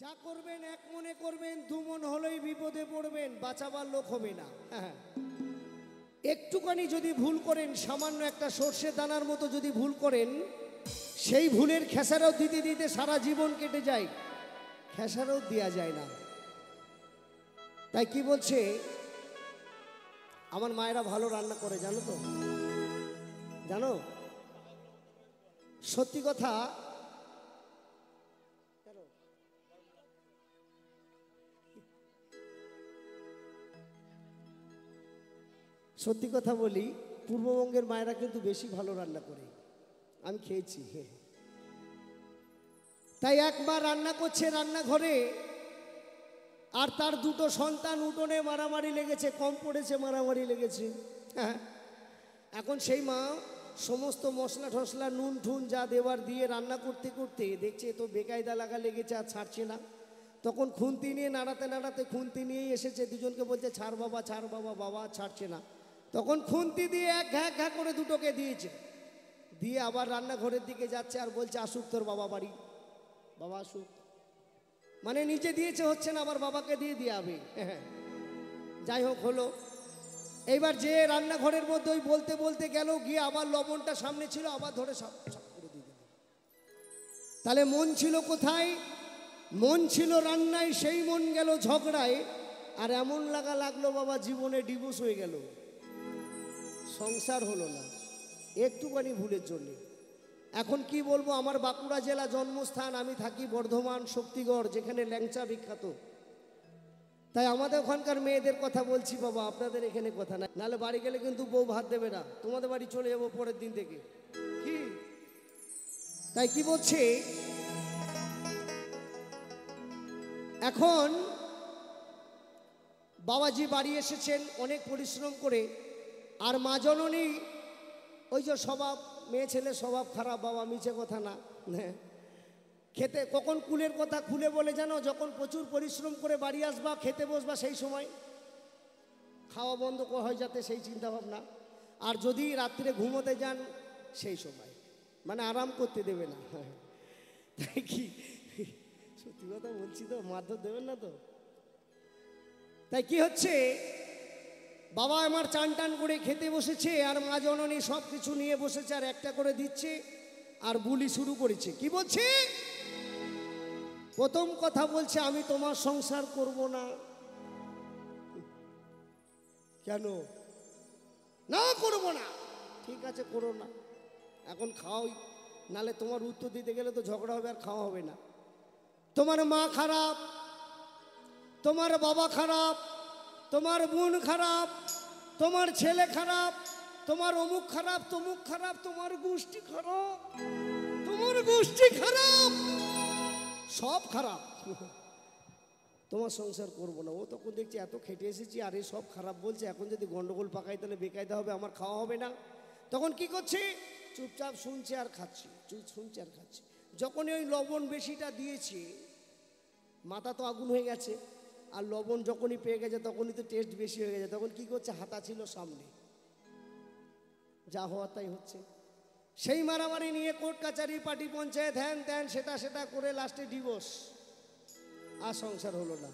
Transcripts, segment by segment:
যা করবেন এক মনে করবেন, দু মন হলেই বিপদে পড়বেন, বাঁচাবার লোক হবে না। একটুখানি যদি ভুল করেন, সামান্য একটা সর্ষে দানার মতো যদি ভুল করেন, সেই ভুলের খেসারত দিতে দিতে সারা জীবন কেটে যায়, খেসারত দেওয়া যায় না। তাই কি বলছে, আমার মায়েরা ভালো রান্না করে, জানো তো, জানো সত্যি কথা। সত্যি কথা বলি, পূর্ববঙ্গের মায়েরা কিন্তু বেশি ভালো রান্না করে, আমি খেয়েছি। তাই একবার রান্না করছে রান্নাঘরে, আর তার দুটো সন্তান উঠোনে মারামারি লেগেছে, কম পড়েছে মারামারি লেগেছে। এখন সেই মা সমস্ত মশলা ঠসলা নুন ঠুন যা দেওয়ার দিয়ে রান্না করতে করতে দেখছে তো বেকায়দা লাগা লেগেছে, আর ছাড়ছে না। তখন খুন্তি নিয়ে নাড়াতে নাড়াতে খুন্তি নিয়েই এসেছে, দুজনকে বলছে ছাড় বাবা ছাড় বাবা, বাবা ছাড়ছে না। তখন খুন্তি দিয়ে এক ঘা ঘা করে দুটোকে দিয়েছে, দিয়ে আবার রান্নাঘরের দিকে যাচ্ছে আর বলছে আসুক তোর বাবা বাড়ি, বাবা আসুক। মানে নিজে দিয়েছে হচ্ছে না, আবার বাবাকে দিয়ে দিয়াবে। যাই হোক হলো। এইবার যে রান্নাঘরের মধ্যে ওই বলতে বলতে গেল, গিয়ে আবার লবণটা সামনে ছিল, আবার ধরে সব করে দিয়ে দিল। তাহলে মন ছিল কোথায়? মন ছিল রান্নায়, সেই মন গেল ঝগড়ায়। আর এমন লাগলো বাবা জীবনে ডিভোর্স হয়ে গেল, সংসার হলো না, একটুখানি ভুলের জন্য। এখন কি বলবো, আমার বাঁকুড়া জেলা জন্মস্থান, আমি থাকি বর্ধমান শক্তিগড়, যেখানে ল্যাংচা বিখ্যাত। তাই আমাদের ওখানকার মেয়েদের কথা বলছি বাবা, আপনাদের এখানে কথা না, নাহলে বাড়ি গেলে কিন্তু বউ ভাত দেবে না, তোমাদের বাড়ি চলে যাবো পরের দিন থেকে। কি তাই কি বলছে, এখন বাবাজি বাড়ি এসেছেন অনেক পরিশ্রম করে, আর মা জননী ওই যে স্বভাব, মেয়ে ছেলে স্বভাব খারাপ বাবা, মিছে কথা না। খেতে কখন কুলের কথা খুলে বলে জানো, যখন প্রচুর পরিশ্রম করে বাড়ি আসবা, খেতে বসবা, সেই সময় খাওয়া বন্ধ হয় যাতে, সেই চিন্তা ভাবনা। আর যদি রাত্রে ঘুমোতে যান, সেই সময় মানে আরাম করতে দেবে না। তাই কি সত্যি কথা বলছি তো, মারধর দেবেন না তো। তাই কি হচ্ছে, বাবা আমার চান টান করে খেতে বসেছে, আর মা জননী সব কিছু নিয়ে বসেছে, আর একটা করে দিচ্ছে, আর বুলি শুরু করেছে। কি বলছে, প্রথম কথা বলছে আমি তোমার সংসার করব না। কেন না করব না? ঠিক আছে করো না, এখন খাওয়াই, নালে তোমার উত্তর দিতে গেলে তো ঝগড়া হবে আর খাওয়া হবে না। তোমার মা খারাপ, তোমার বাবা খারাপ, তোমার বোন খারাপ, তোমার ছেলে খারাপ, তোমার অমুক খারাপ, তমুক খারাপ, তোমার গোষ্ঠী খারাপ, তোমার গোষ্ঠী খারাপ, সব খারাপ, তোমার সংসার করবো না। ও তখন দেখছি এত খেটে এসেছি, আর এই সব খারাপ বলছে, এখন যদি গন্ডগোল পাকাই তাহলে বেকায়দা হবে, আমার খাওয়া হবে না। তখন কি করছে, চুপচাপ শুনছে আর খাচ্ছে, শুনছে আর খাচ্ছে। যখনই ওই লবণ বেশিটা দিয়েছে, মাথা তো আগুন হয়ে গেছে, আর লবণ যখনই পেয়ে গেছে তখনই তো টেস্ট বেশি হয়ে গেছে। তখন কি করছে, হাতা ছিল সামনে, যা হওয়ার তাই হচ্ছে। সেই মারামারি নিয়ে কোর্ট কাচারি পার্টি পঞ্চায়েত হ্যান ত্যান সেটা করে লাস্টে ডিভোর্স, আর সংসার হলো না।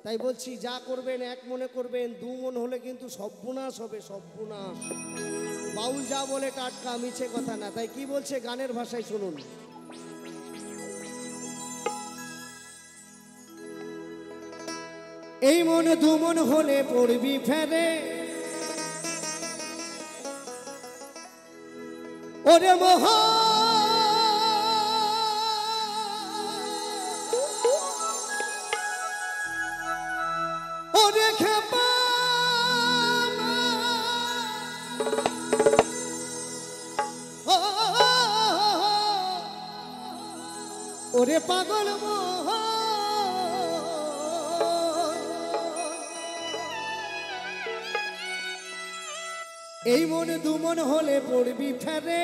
তাই বলছি যা করবেন এক মনে করবেন, দু মন হলে কিন্তু সর্বনাশ হবে, সর্বনাশ। বাউল যা বলে টাটকা, মিছে কথা না। তাই কি বলছে গানের ভাষায় শুনুন, এই মন দু মন হলে পড়বি ফেরে, ওরে মোহা ওরে খেপা, ওরে পাগল মোহা, এই মন দু মন হলে পড়বি ফেরে,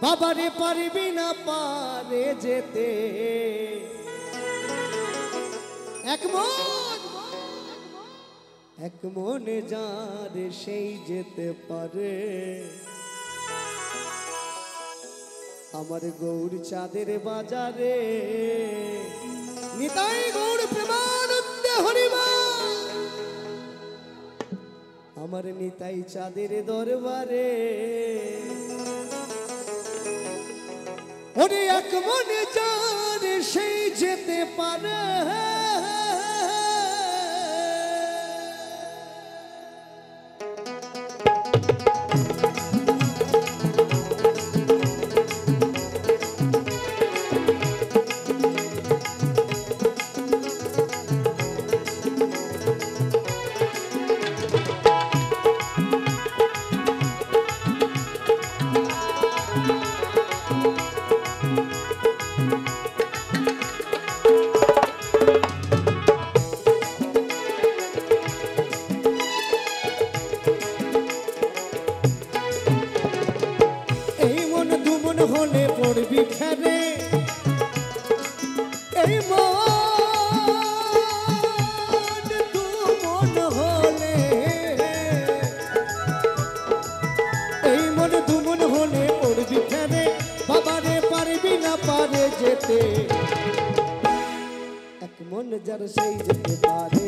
বাবারে পারবি না পারে যেতে, এক মনে যারে সেই যেতে পারে। আমার গৌর চাঁদের বাজারে নিতাই গৌর প্রেমানন্দে হরিমা আমার নিতাই চাঁদের দরবারে ওরে এক মনে যার সেই যেতে পারে হলে পড়বি খেলে এই মন দুমন হলে এই মন দুমন হলে পড়বি খেলে বাবারে পারবি না পারে যেতে এক মন যার সেই যেতে পারে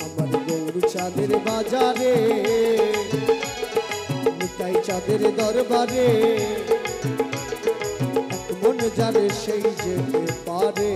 আমার গৌর চাঁদের বাজারে নিতাই চাঁদের দরবারে মন যারে সেই যেতে পারে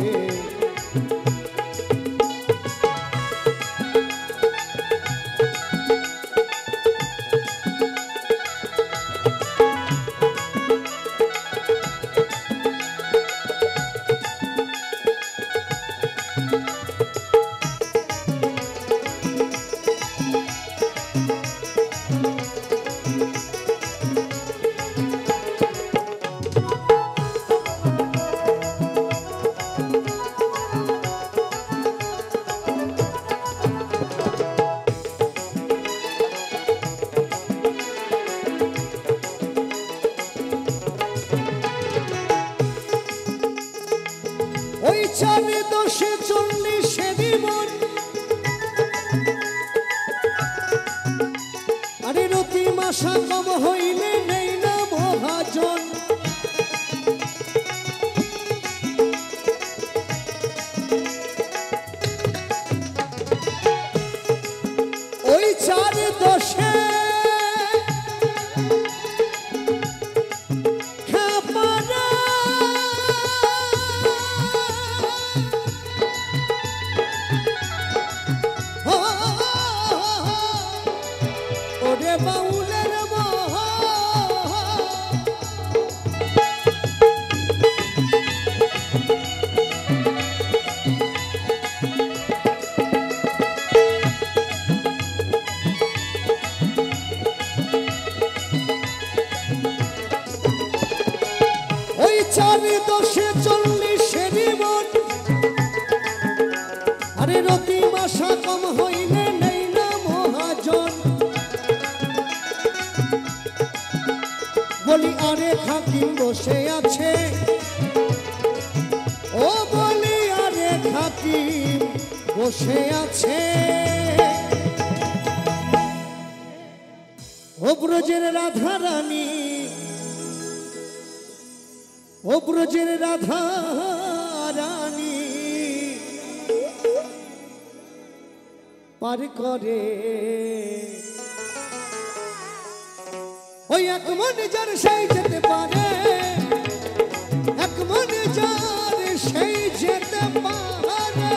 ওই চাঁদে 10-40 মন আরে রতি মাসা কম হইলে নেই না মহাজন ওই 4-10 বাউলের ওই 4-10-40 মন আরে রতি মাসা কম হইলে নেই না মহাজন বলি আরে হাকিম বসে আছে ও বলি আরে হাকিম বসে আছে ও ব্রজের রাধা রানী ও ব্রজের রাধা রানী পার করে ওই এক মনে যার সেই যেতে পারে এক মনে যার সেই যেতে পারে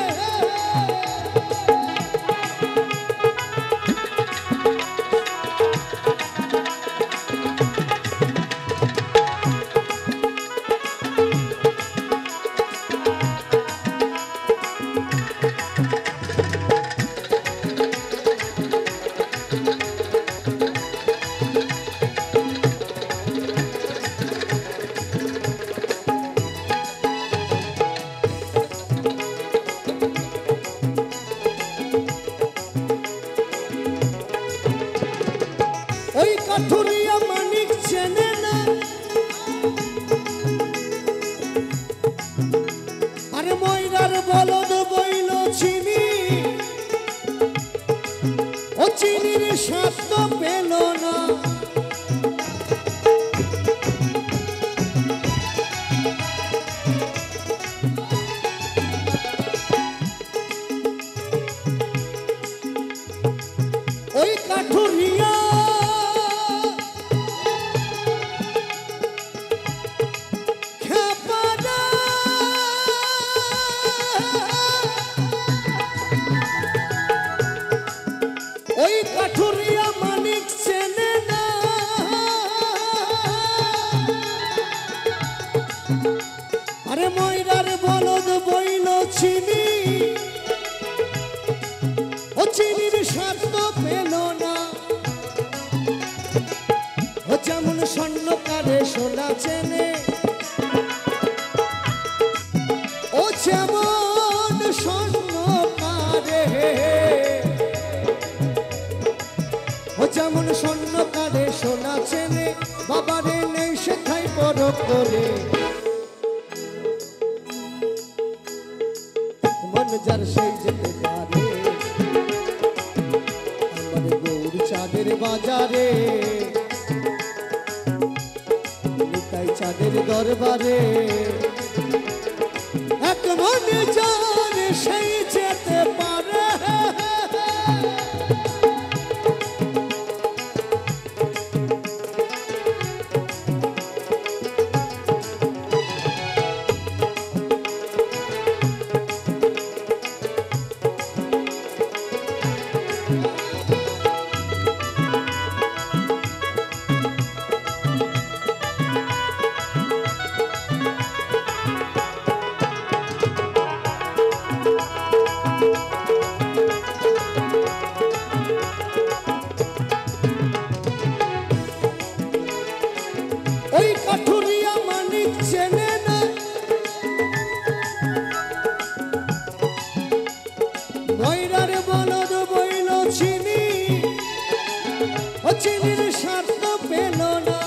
চেনে ও যেমন স্বর্ণ কারে ও যেমন স্বর্ণ কারে সোনা চেনে বাবারে নেই শেখাই বড় করে মন যার সেই যেতে পারে আমার গৌর চাঁদের বাজারে নিতাই চাঁদের দরবারে এক মনে যার সেই যেতে পারে ওই কাঠুরিয়া মানিক চেনে না বৈরার বলদ বইল চিনি ও চিনির স্বার্থ পেল না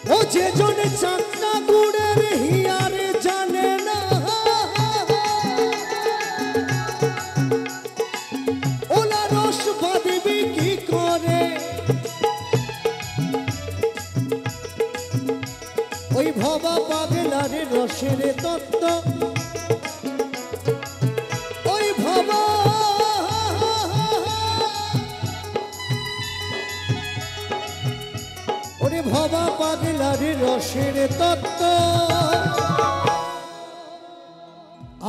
ও যে জনে চাকটা গুড়ের হিয়ারে জানে না ওলা রস বাঁধবি কি করে ওই ভবা পাগলারে রসের তত্ত্ব ওই ভবা ওরে ভবা পাগলারে রসের তত্ত্ব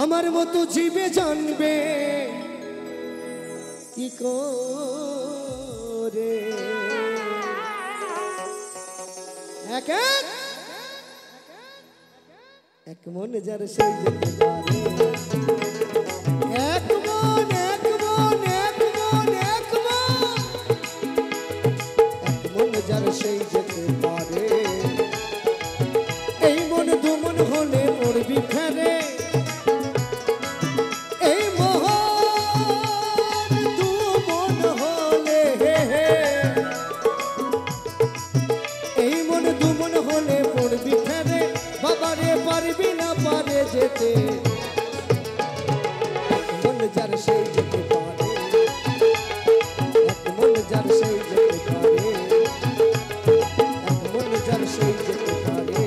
আমার মতো জীবে জানবে কি করে এক এক মন যার সেই যেতে পারে এক মন এক মন এক মন এক মন এক মন যার সেই যেতে পারে এই মন দু মন হলে পড়বি ফেরে এই মন দু মন হলে এই মন দু মন হলে পড়বি ফেরে বাবারে পারবি না পারে যেতে মন যার সেই যেতে পারে এক মন যার সেই যেতে পারে এক মন যার সেই যেতে পারে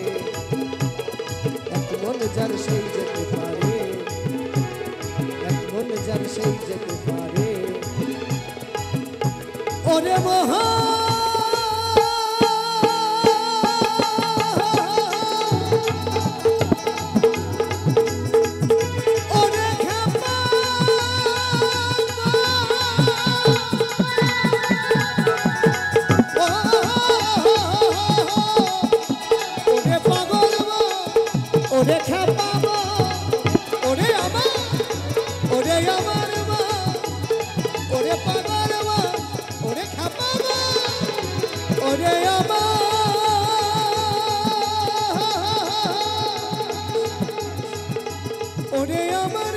এক মন যার সেই যেতে পারে এক মন যার সেই যেতে পারে ওরে মহা ওরে খেপাবো ওরে আমার মা ওরে পাগল মা ওরে খেপাবো ওরে আমার